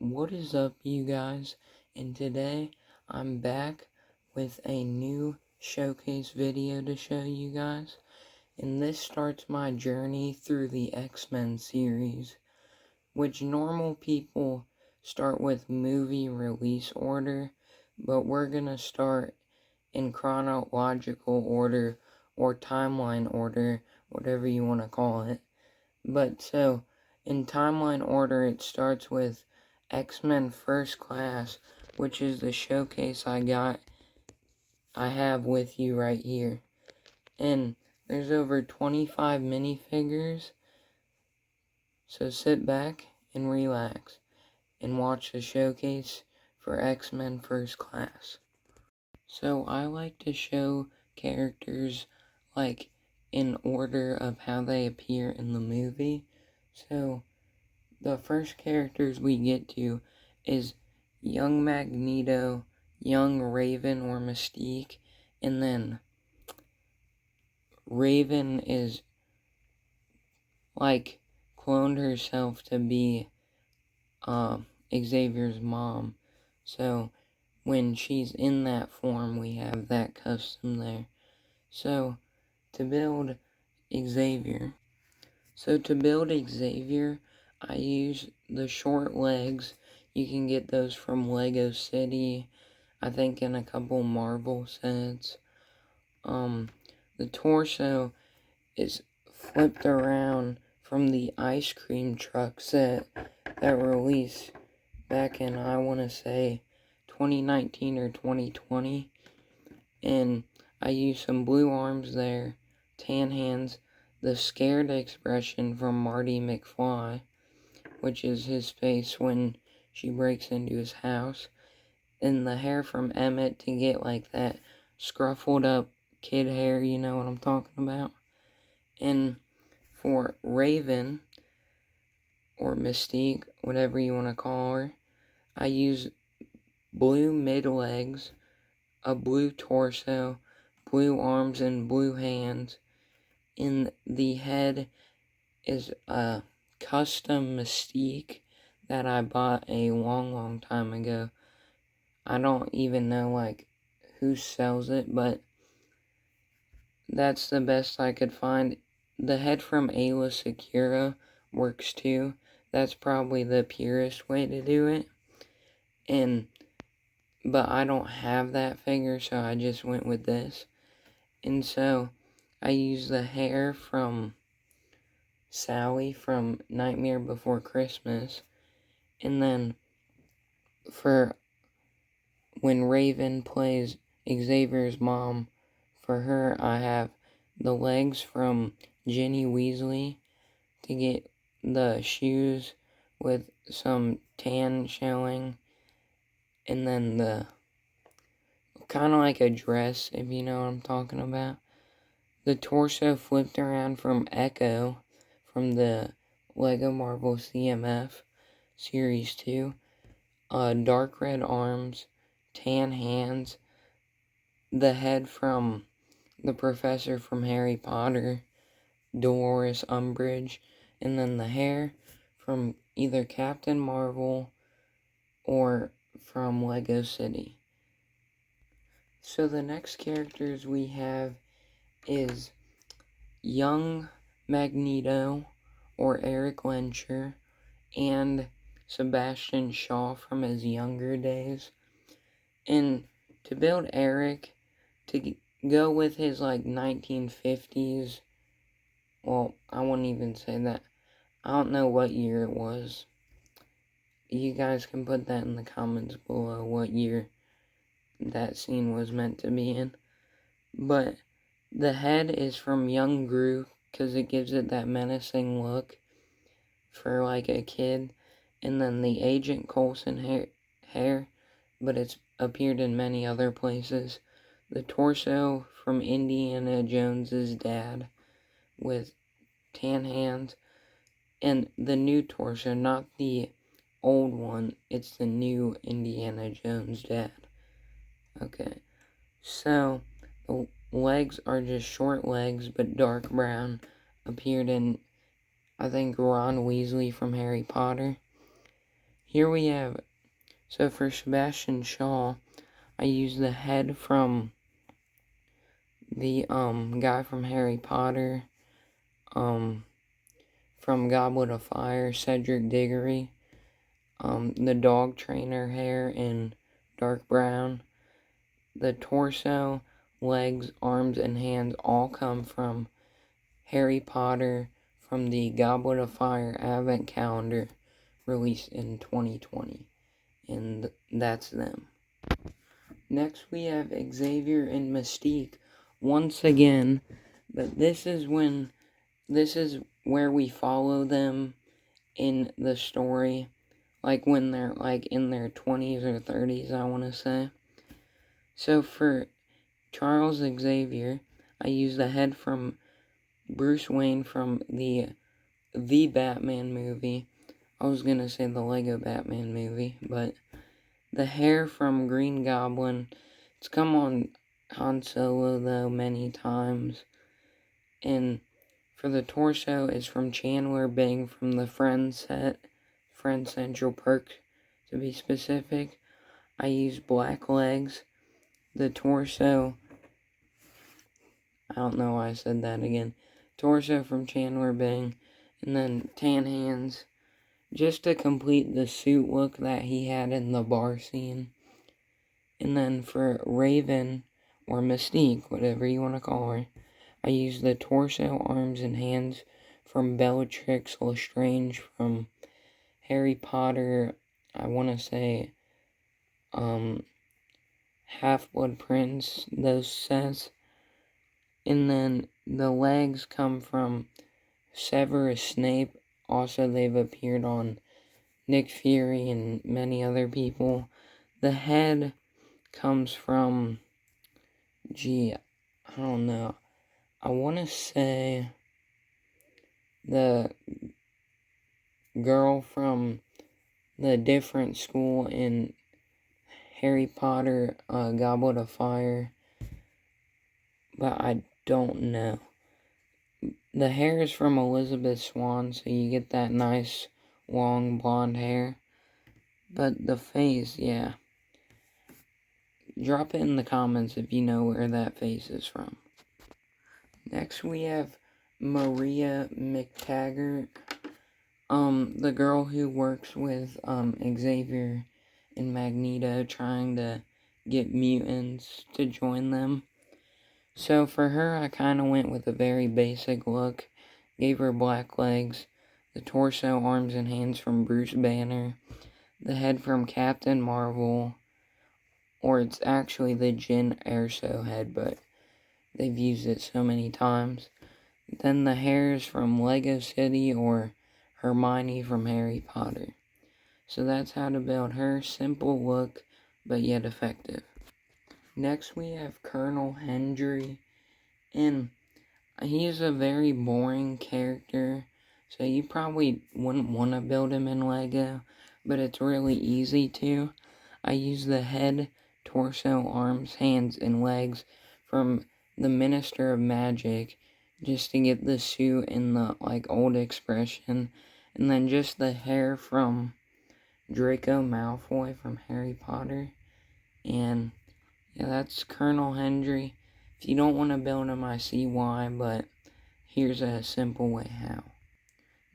What is up, you guys? And today I'm back with a new showcase video to show you guys. And this starts my journey through the X-Men series, which normal people start with movie release order, but we're gonna start in chronological order or timeline order, whatever you want to call it. But so, in timeline order, it starts with X-Men First Class, which is the showcase I have with you right here. And there's over 25 minifigures, so sit back and relax and watch the showcase for X-Men First Class. So I like to show characters like in order of how they appear in the movie. So the first characters we get to is young Magneto, young Raven or Mystique, and then Raven is like cloned herself to be Xavier's mom. So when she's in that form, we have that custom there. So to build Xavier, I use the short legs. You can get those from Lego City, I think in a couple Marvel sets. The torso is flipped around from the ice cream truck set that released back in, I want to say, 2019 or 2020. And I use some blue arms there, tan hands, the scared expression from Marty McFly, which is his face when she breaks into his house, and the hair from Emmett to get like that scruffled up kid hair, you know what I'm talking about. And for Raven, or Mystique, whatever you want to call her, I use blue mid-legs, a blue torso, blue arms, and blue hands. In the head is a custom Mystique that I bought a long time ago. I don't even know like who sells it, but that's the best I could find. The head from Ayla Secura works too. That's probably the purest way to do it. But I don't have that figure, so I just went with this. And so I used the hair from Sally from Nightmare Before Christmas. And then for when Raven plays Xavier's mom, for her I have the legs from Ginny Weasley to get the shoes with some tan showing, and then the kind of like a dress, if you know what I'm talking about. The torso flipped around from Echo from the Lego Marvel CMF Series 2. Dark red arms, tan hands, the head from the professor from Harry Potter, Dolores Umbridge, and then the hair from either Captain Marvel or from Lego City. So the next characters we have is young Magneto or Eric Lencher and Sebastian Shaw from his younger days. And to build Eric, to go with his like 1950s, well, I wouldn't even say that. I don't know what year it was. You guys can put that in the comments below, what year that scene was meant to be in. But the head is from young Gru, because it gives it that menacing look for like a kid. And then the Agent Coulson hair, but it's appeared in many other places. The torso from Indiana Jones's dad with tan hands. And the new torso, not the old one, it's the new Indiana Jones dad. Okay, so the legs are just short legs, but dark brown. Appeared in, I think, Ron Weasley from Harry Potter. here we have, so for Sebastian Shaw, I use the head from the guy from Harry Potter, from Goblet of Fire, Cedric Diggory, the dog trainer hair in dark brown. The torso, legs, arms, and hands all come from Harry Potter from the Goblet of Fire Advent Calendar released in 2020. And that's them. Next we have Xavier and Mystique once again, but this is where we follow them in the story, like when they're like in their 20s or 30s, I want to say. So for Charles Xavier, I use the head from Bruce Wayne from the Batman movie. I was gonna say the Lego Batman movie, but the hair from Green Goblin. It's come on Han Solo though many times. And for the torso is from Chandler Bing from the Friends set, Friends Central Perk to be specific. I use black legs. The torso, I don't know why I said that again. Torso from Chandler Bing, and then tan hands, just to complete the suit look that he had in the bar scene. And then for Raven, or Mystique, whatever you want to call her, I use the torso, arms, and hands from Bellatrix Lestrange from Harry Potter, I want to say, Half-Blood Prince, those sets. And then the legs come from Severus Snape. Also, they've appeared on Nick Fury and many other people. The head comes from, I don't know. I want to say the girl from the different school in Harry Potter, Goblet of Fire, but I don't know. The hair is from Elizabeth Swann, so you get that nice long blonde hair. But the face, yeah. Drop it in the comments if you know where that face is from. Next we have Maria McTaggart, the girl who works with Xavier and Magneto trying to get mutants to join them. So for her, I kind of went with a very basic look. Gave her black legs, the torso, arms, and hands from Bruce Banner, the head from Captain Marvel, or it's actually the Jyn Erso head, but they've used it so many times. Then the hair is from Lego City or Hermione from Harry Potter. So that's how to build her. Simple look, but yet effective. Next we have Colonel Hendry, and he is a very boring character, so you probably wouldn't want to build him in Lego, but it's really easy to. I use the head, torso, arms, hands, and legs from the Minister of Magic just to get the suit and the old expression, and then just the hair from Draco Malfoy from Harry Potter. And yeah, that's Colonel Hendry. If you don't want to build him, I see why, but here's a simple way how.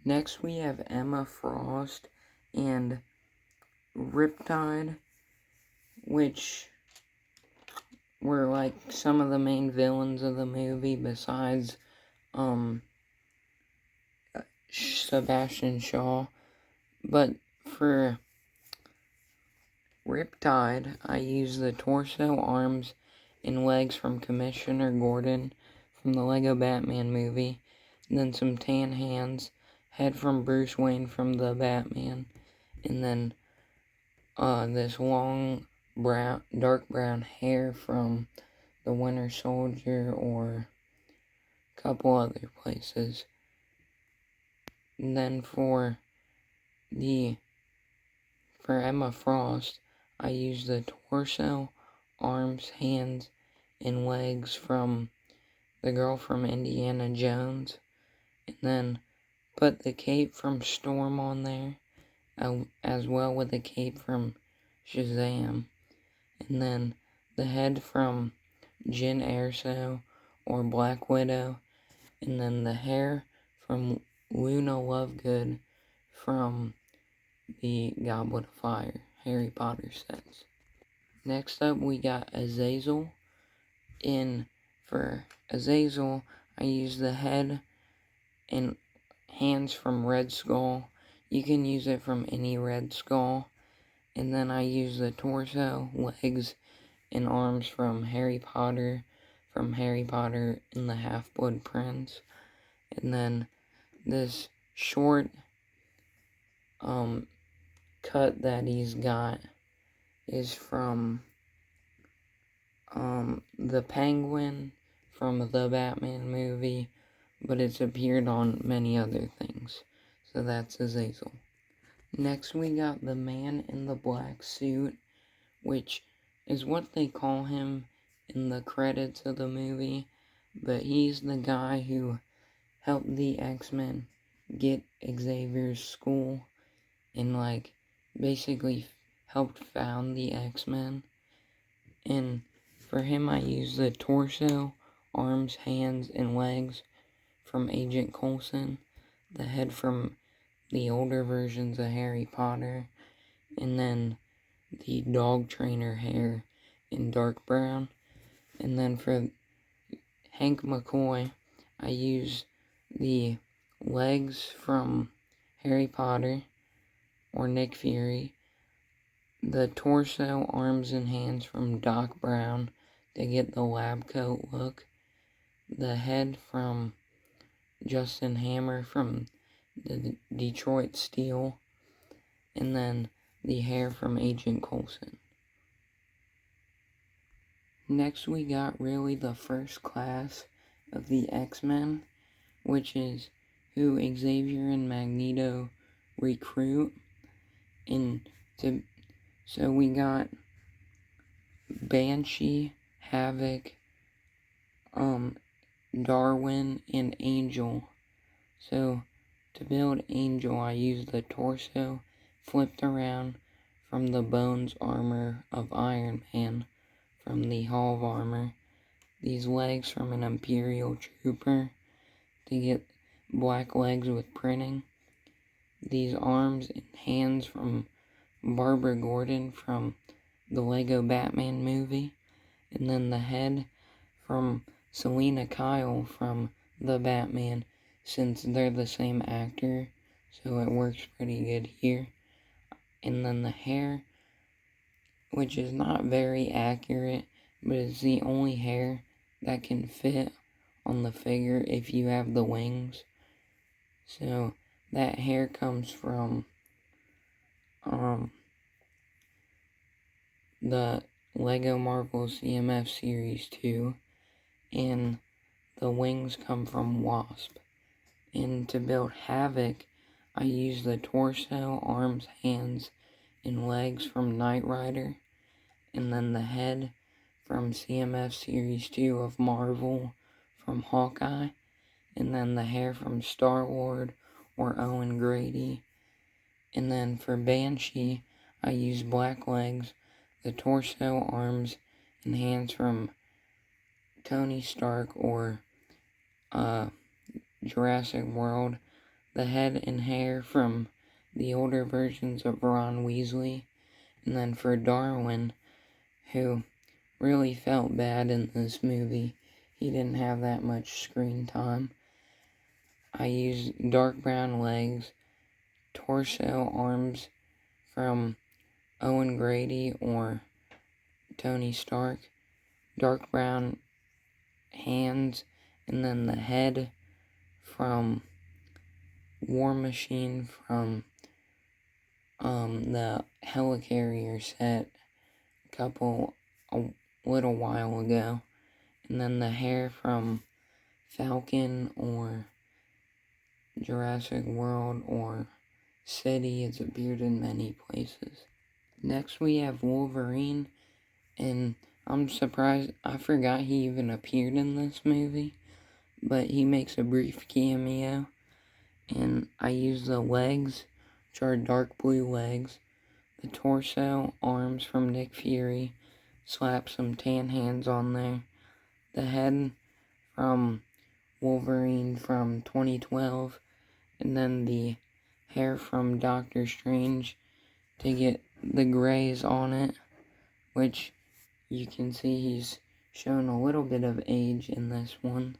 Next we have Emma Frost and Riptide, which were some of the main villains of the movie besides Sebastian Shaw. But for Riptide, I use the torso, arms, and legs from Commissioner Gordon from the Lego Batman movie, and then some tan hands, head from Bruce Wayne from the Batman, and then this long dark brown hair from the Winter Soldier or a couple other places. And then for Emma Frost, I use the torso, arms, hands, and legs from the girl from Indiana Jones, and then put the cape from Storm on there, as well with a cape from Shazam. And then the head from Jyn Erso or Black Widow. And then the hair from Luna Lovegood from the Goblet of Fire Harry Potter sets. Next up, we got Azazel. For Azazel, I use the head and hands from Red Skull. You can use it from any Red Skull. And then I use the torso, legs, and arms from Harry Potter and the Half-Blood Prince. And then this short cut that he's got is from the Penguin from the Batman movie, but it's appeared on many other things. So that's Azazel. Next we got the Man in the Black Suit, which is what they call him in the credits of the movie, but he's the guy who helped the X-Men get Xavier's school and basically helped found the X-Men. And for him I use the torso, arms, hands, and legs from Agent Coulson, the head from the older versions of Harry Potter, and then the dog trainer hair in dark brown. And then for Hank McCoy, I use the legs from Harry Potter or Nick Fury, the torso, arms, and hands from Doc Brown to get the lab coat look, the head from Justin Hammer from the Detroit Steel, and then the hair from Agent Coulson. Next we got really the first class of the X-Men, which is who Xavier and Magneto recruit. So we got Banshee, Havoc, Darwin, and Angel. So to build Angel, I used the torso flipped around from the bones armor of Iron Man from the Hall of Armor, these legs from an Imperial Trooper to get black legs with printing, these arms and hands from Barbara Gordon from the Lego Batman movie, and then the head from Selena Kyle from the Batman, since they're the same actor, so it works pretty good here. And then the hair, which is not very accurate, but it's the only hair that can fit on the figure if you have the wings. So that hair comes from the Lego Marvel CMF Series 2, and the wings come from Wasp. And to build Havoc, I use the torso, arms, hands, and legs from Knight Rider, and then the head from CMF Series 2 of Marvel from Hawkeye, and then the hair from Star-Lord or Owen Grady. And then for Banshee, I use black legs, the torso, arms, and hands from Tony Stark or Jurassic World, the head and hair from the older versions of Ron Weasley. And then for Darwin, who really felt bad in this movie, he didn't have that much screen time, I used dark brown legs, torso, arms from Owen Grady or Tony Stark, dark brown hands, and then the head from War Machine from the Helicarrier set a little while ago, and then the hair from Falcon or Jurassic World or City. It's appeared in many places. Next we have Wolverine, and I'm surprised, I forgot he even appeared in this movie, but he makes a brief cameo, and I use the legs, which are dark blue legs, the torso, arms from Nick Fury, slap some tan hands on there, the head from Wolverine from 2012, and then the hair from Doctor Strange to get the grays on it, which you can see he's shown a little bit of age in this one.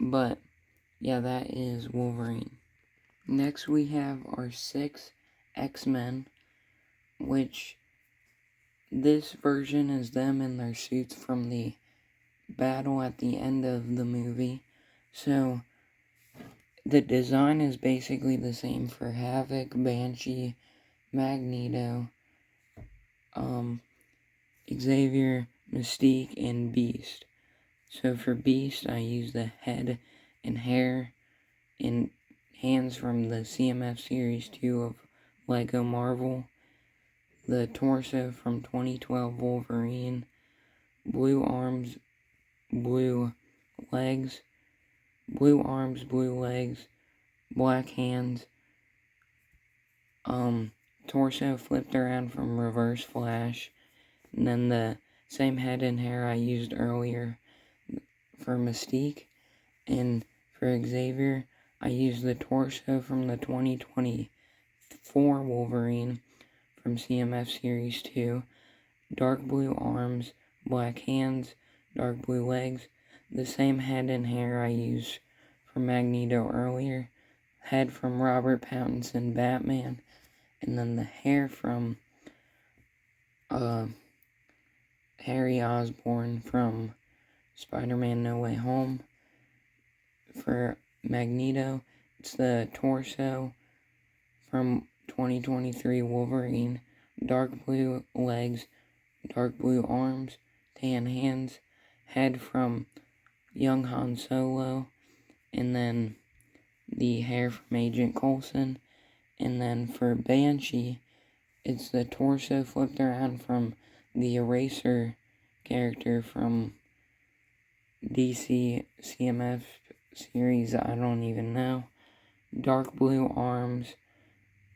But yeah, that is Wolverine. Next we have our 6 X-Men, which this version is them in their suits from the battle at the end of the movie. So the design is basically the same for Havoc, Banshee, Magneto, Xavier, Mystique, and Beast. So for Beast, I use the head and hair and hands from the CMF Series 2 of Lego Marvel, the torso from 2012 Wolverine, blue arms, blue legs, blue arms, blue legs, black hands, torso flipped around from Reverse Flash, and then the same head and hair I used earlier for Mystique, and for Xavier, I used the torso from the 2024 Wolverine from CMF Series 2, dark blue arms, black hands, dark blue legs, the same head and hair I used for Magneto earlier, head from Robert Pattinson Batman, and then the hair from Harry Osborn from Spider-Man No Way Home. For Magneto, it's the torso from 2023 Wolverine, dark blue legs, dark blue arms, tan hands, head from young Han Solo, and then the hair from Agent Coulson. And then for Banshee, it's the torso flipped around from the Eraser character from DC CMF series, I don't even know. Dark blue arms,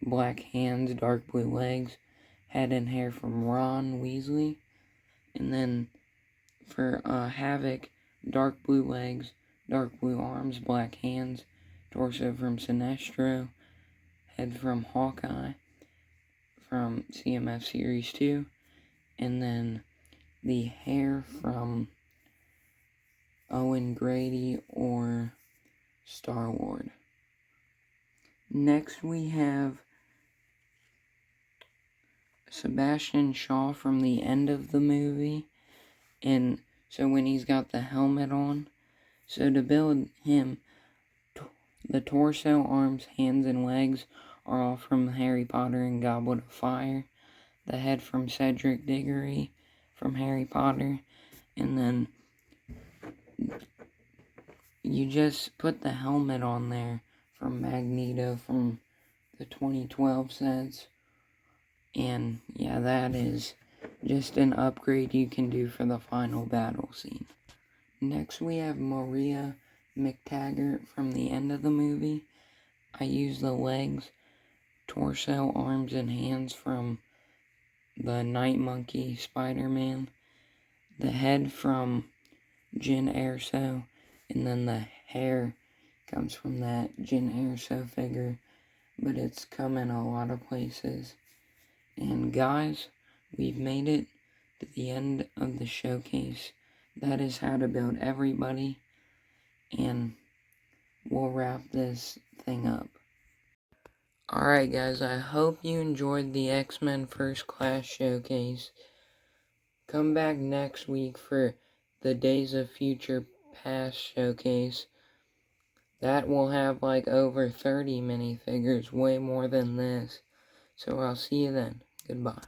black hands, dark blue legs, head and hair from Ron Weasley. And then for Havoc, dark blue legs, dark blue arms, black hands, torso from Sinestro, head from Hawkeye from CMF Series 2, and then the hair from Owen Grady or Star-Lord. Next we have Sebastian Shaw from the end of the movie, and so when he's got the helmet on, so to build him, the torso, arms, hands, and legs are all from Harry Potter and Goblet of Fire, the head from Cedric Diggory from Harry Potter, and then you just put the helmet on there from Magneto from the 2012 sets. And yeah, that is just an upgrade you can do for the final battle scene. Next we have Maria McTaggart from the end of the movie. I use the legs, torso, arms, and hands from the Night Monkey Spider-Man, the head from Jyn Erso, and then the hair comes from that Jyn Erso figure, but it's come in a lot of places. And guys, we've made it to the end of the showcase. That is how to build everybody, and we'll wrap this thing up. Alright guys, I hope you enjoyed the X-Men First Class showcase. Come back next week for the Days of Future Past showcase. That will have like over 30 minifigures, way more than this. So I'll see you then. Goodbye.